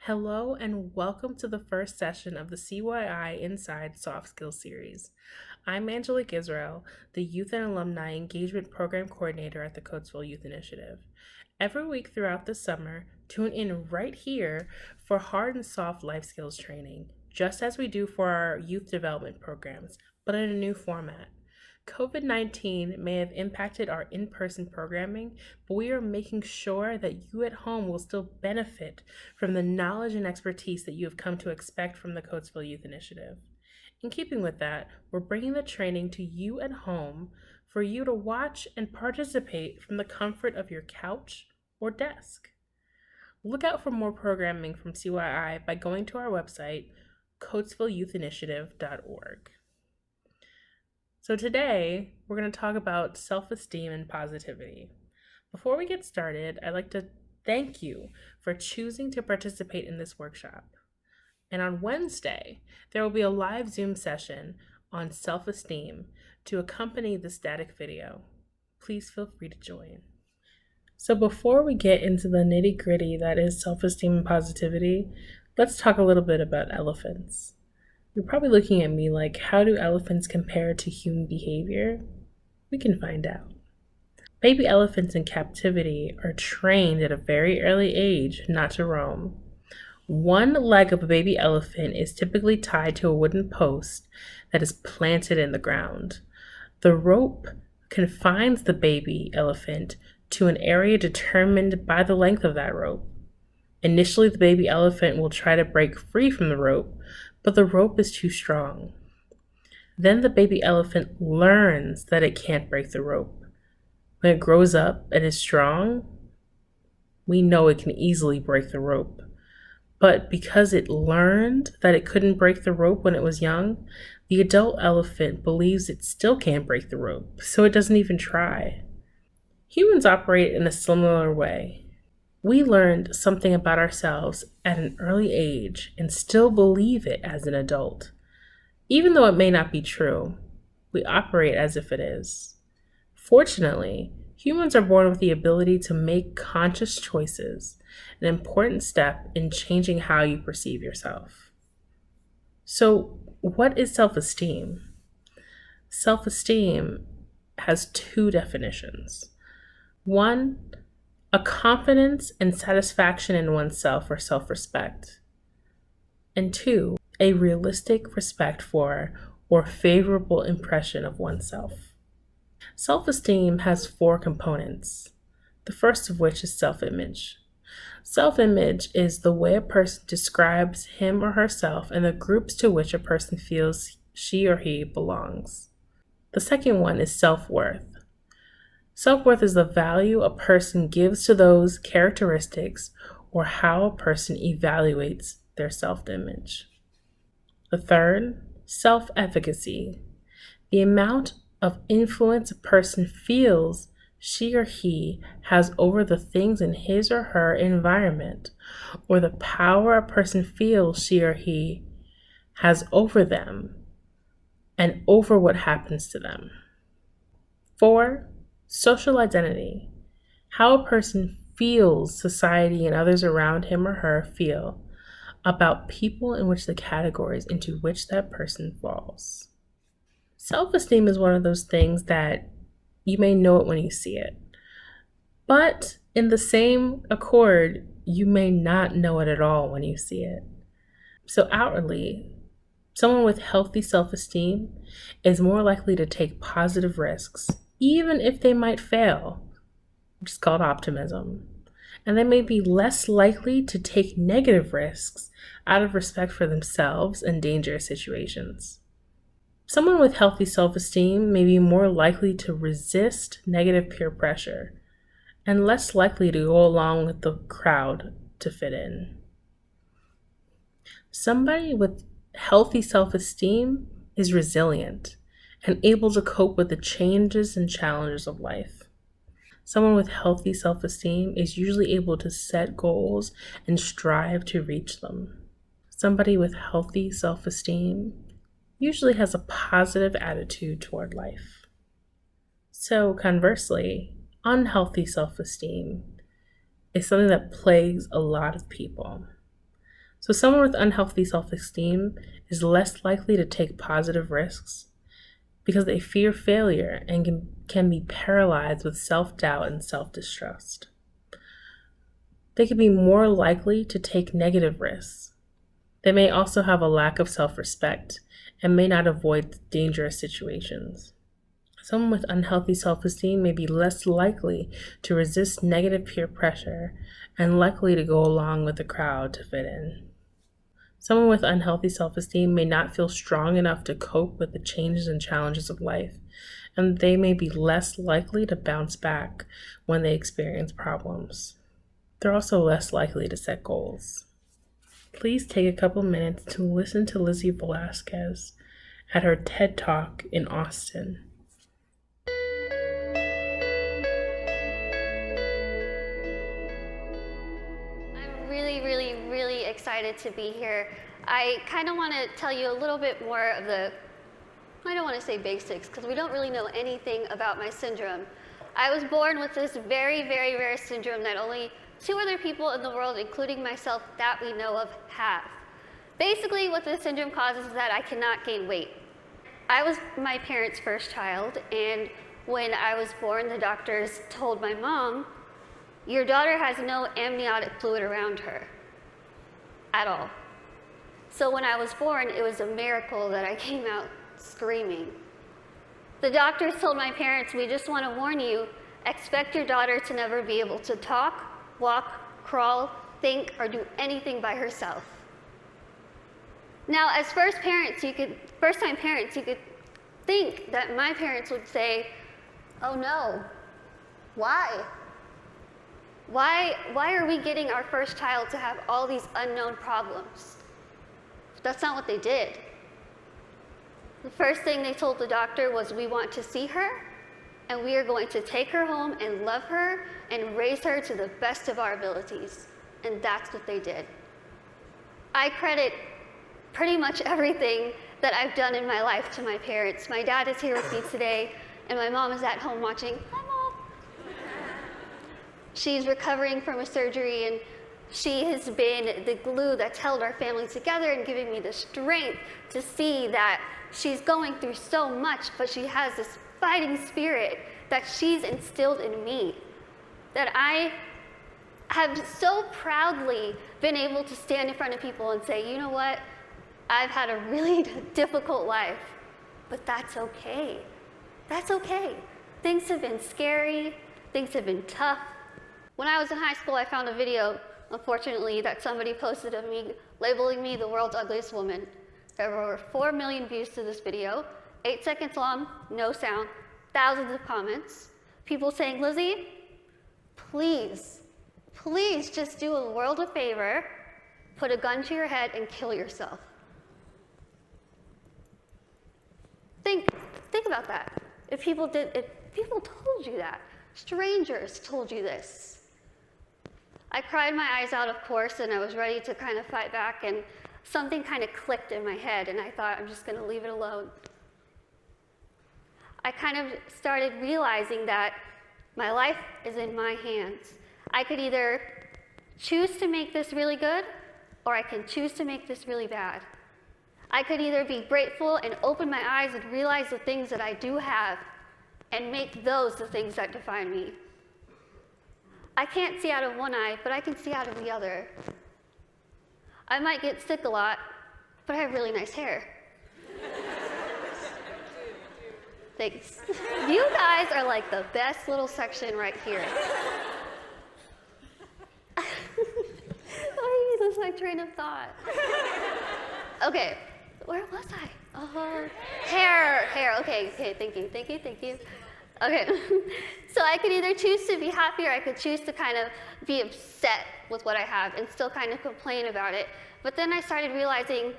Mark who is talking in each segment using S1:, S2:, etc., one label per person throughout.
S1: Hello and welcome to the first session of the CYI Inside Soft Skills series. I'm Angelique Israel, the Youth and Alumni Engagement Program Coordinator at the Coatesville Youth Initiative. Every week throughout the summer, tune in right here for hard and soft life skills training, just as we do for our youth development programs, but in a new format. COVID-19 may have impacted our in-person programming, but we are making sure that you at home will still benefit from the knowledge and expertise that you have come to expect from the Coatesville Youth Initiative. In keeping with that, we're bringing the training to you at home for you to watch and participate from the comfort of your couch or desk. Look out for more programming from CYI by going to our website, coatesvilleyouthinitiative.org. So today, we're going to talk about self-esteem and positivity. Before we get started, I'd like to thank you for choosing to participate in this workshop. And on Wednesday, there will be a live Zoom session on self-esteem to accompany the static video. Please feel free to join. So before we get into the nitty-gritty that is self-esteem and positivity, let's talk a little bit about elephants. You're probably looking at me like, how do elephants compare to human behavior? We can find out. Baby elephants in captivity are trained at a very early age not to roam. One leg of a baby elephant is typically tied to a wooden post that is planted in the ground. The rope confines the baby elephant to an area determined by the length of that rope. Initially, the baby elephant will try to break free from the rope, but the rope is too strong. Then the baby elephant learns that it can't break the rope. When it grows up and is strong, we know it can easily break the rope. But because it learned that it couldn't break the rope when it was young, the adult elephant believes it still can't break the rope, so it doesn't even try. Humans operate in a similar way. We learned something about ourselves at an early age and still believe it as an adult. Even though it may not be true, we operate as if it is. Fortunately, humans are born with the ability to make conscious choices, an important step in changing how you perceive yourself. So, what is self-esteem? Self-esteem has two definitions. One, a confidence and satisfaction in oneself or self-respect. And two, a realistic respect for or favorable impression of oneself. Self-esteem has four components, the first of which is self-image. Self-image is the way a person describes him or herself and the groups to which a person feels she or he belongs. The second one is self-worth. Self-worth is the value a person gives to those characteristics or how a person evaluates their self-image. The third, self-efficacy. The amount of influence a person feels she or he has over the things in his or her environment, or the power a person feels she or he has over them and over what happens to them. 4, social identity. How a person feels society and others around him or her feel about people in which the categories into which that person falls. Self-esteem is one of those things that you may know it when you see it, but in the same accord, you may not know it at all when you see it. So outwardly, someone with healthy self-esteem is more likely to take positive risks, even if they might fail, which is called optimism. And they may be less likely to take negative risks out of respect for themselves in dangerous situations. Someone with healthy self-esteem may be more likely to resist negative peer pressure and less likely to go along with the crowd to fit in. Somebody with healthy self-esteem is resilient and able to cope with the changes and challenges of life. Someone with healthy self-esteem is usually able to set goals and strive to reach them. Somebody with healthy self-esteem usually has a positive attitude toward life. So conversely, unhealthy self-esteem is something that plagues a lot of people. So someone with unhealthy self-esteem is less likely to take positive risks because they fear failure and can be paralyzed with self-doubt and self-distrust. They can be more likely to take negative risks. They may also have a lack of self-respect and may not avoid dangerous situations. Someone with unhealthy self-esteem may be less likely to resist negative peer pressure and likely to go along with the crowd to fit in. Someone with unhealthy self-esteem may not feel strong enough to cope with the changes and challenges of life, and they may be less likely to bounce back when they experience problems. They're also less likely to set goals. Please take a couple minutes to listen to Lizzie Velasquez at her TED Talk in Austin.
S2: Really excited to be here. I kind of want to tell you a little bit more of the, I don't want to say basics, because we don't really know anything about my syndrome. I was born with this very rare syndrome that only 2 other people in the world, including myself, that we know of, have. Basically, what this syndrome causes is that I cannot gain weight. I was my parents' first child, and when I was born, the doctors told my mom, "Your daughter has no amniotic fluid around her at all." So when I was born, it was a miracle that I came out screaming. The doctors told my parents, "We just want to warn you, expect your daughter to never be able to talk, walk, crawl, think, or do anything by herself." Now, as first-time parents, you could think that my parents would say, "Oh no, why? Why are we getting our first child to have all these unknown problems?" That's not what they did. The first thing they told the doctor was, "We want to see her, and we are going to take her home and love her and raise her to the best of our abilities." And that's what they did. I credit pretty much everything that I've done in my life to my parents. My dad is here with me today, and my mom is at home watching. Hi, Mom. She's recovering from a surgery, and she has been the glue that's held our family together and giving me the strength to see that she's going through so much, but she has this fighting spirit that she's instilled in me, that I have so proudly been able to stand in front of people and say, "You know what? I've had a really difficult life, but that's okay. That's okay. Things have been scary. Things have been tough." When I was in high school, I found a video, unfortunately, that somebody posted of me, labeling me the world's ugliest woman. There were over 4 million views to this video, 8 seconds long, no sound, thousands of comments. People saying, "Lizzie, please just do a world a favor, put a gun to your head and kill yourself." Think about that. If people told you that, strangers told you this. I cried my eyes out, of course, and I was ready to kind of fight back, and something kind of clicked in my head, and I thought, I'm just going to leave it alone. I kind of started realizing that my life is in my hands. I could either choose to make this really good, or I can choose to make this really bad. I could either be grateful and open my eyes and realize the things that I do have and make those the things that define me. I can't see out of one eye, but I can see out of the other. I might get sick a lot, but I have really nice hair. Thanks. You guys are like the best little section right here. I lose my train of thought. Okay, where was I? Hair. Okay, thank you. Okay, so I could either choose to be happy, or I could choose to kind of be upset with what I have and still kind of complain about it. But then I started realizing,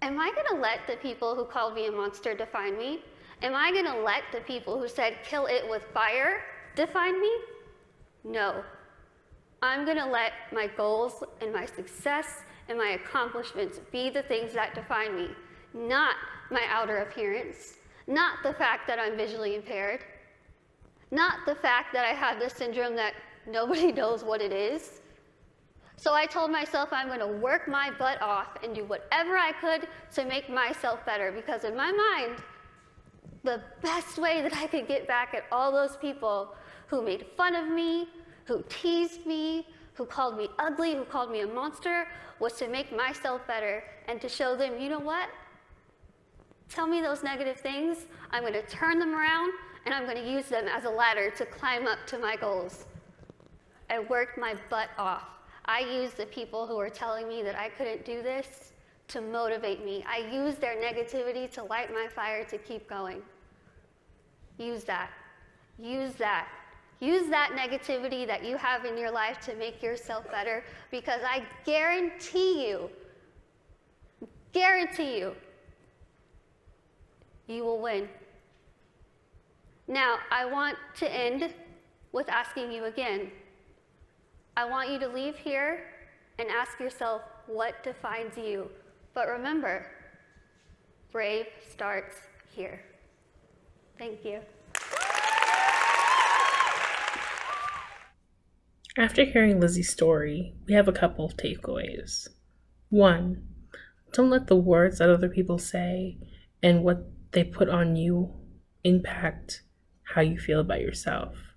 S2: am I gonna let the people who called me a monster define me? Am I gonna let the people who said kill it with fire define me? No. I'm gonna let my goals and my success and my accomplishments be the things that define me, not my outer appearance, not the fact that I'm visually impaired, not the fact that I have this syndrome that nobody knows what it is. So I told myself I'm going to work my butt off and do whatever I could to make myself better, because in my mind, the best way that I could get back at all those people who made fun of me, who teased me, who called me ugly, who called me a monster, was to make myself better and to show them, you know what? Tell me those negative things, I'm going to turn them around, and I'm going to use them as a ladder to climb up to my goals. I worked my butt off. I used the people who were telling me that I couldn't do this to motivate me. I used their negativity to light my fire to keep going. Use that. Use that. Use that negativity that you have in your life to make yourself better, because I guarantee you, you will win. Now, I want to end with asking you again. I want you to leave here and ask yourself what defines you. But remember, brave starts here. Thank you.
S1: After hearing Lizzie's story, we have a couple of takeaways. 1, don't let the words that other people say and what they put on you impact how you feel about yourself.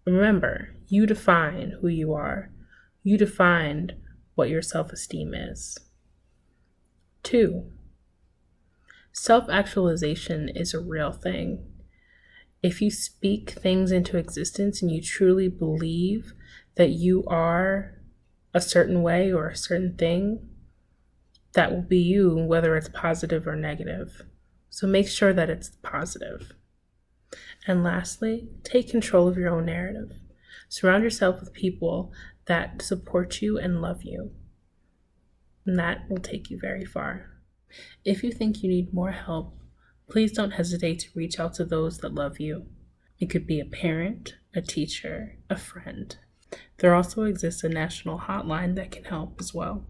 S1: Remember, you define who you are. You defined what your self-esteem is. 2, self-actualization is a real thing. If you speak things into existence and you truly believe that you are a certain way or a certain thing, that will be you, whether it's positive or negative. So make sure that it's positive. And lastly, take control of your own narrative. Surround yourself with people that support you and love you. And that will take you very far. If you think you need more help, please don't hesitate to reach out to those that love you. It could be a parent, a teacher, a friend. There also exists a national hotline that can help as well.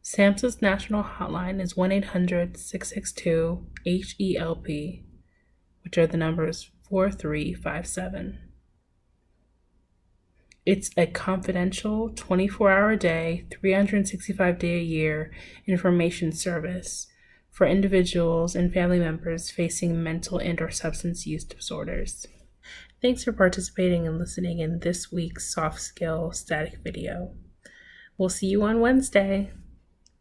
S1: SAMHSA's national hotline is 1-800-662-HELP, which are the numbers 4357. It's a confidential, 24-hour-a-day, 365-day-a-year information service for individuals and family members facing mental and/or substance use disorders. Thanks for participating and listening in this week's Soft Skill Static video. We'll see you on Wednesday.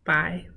S1: Bye.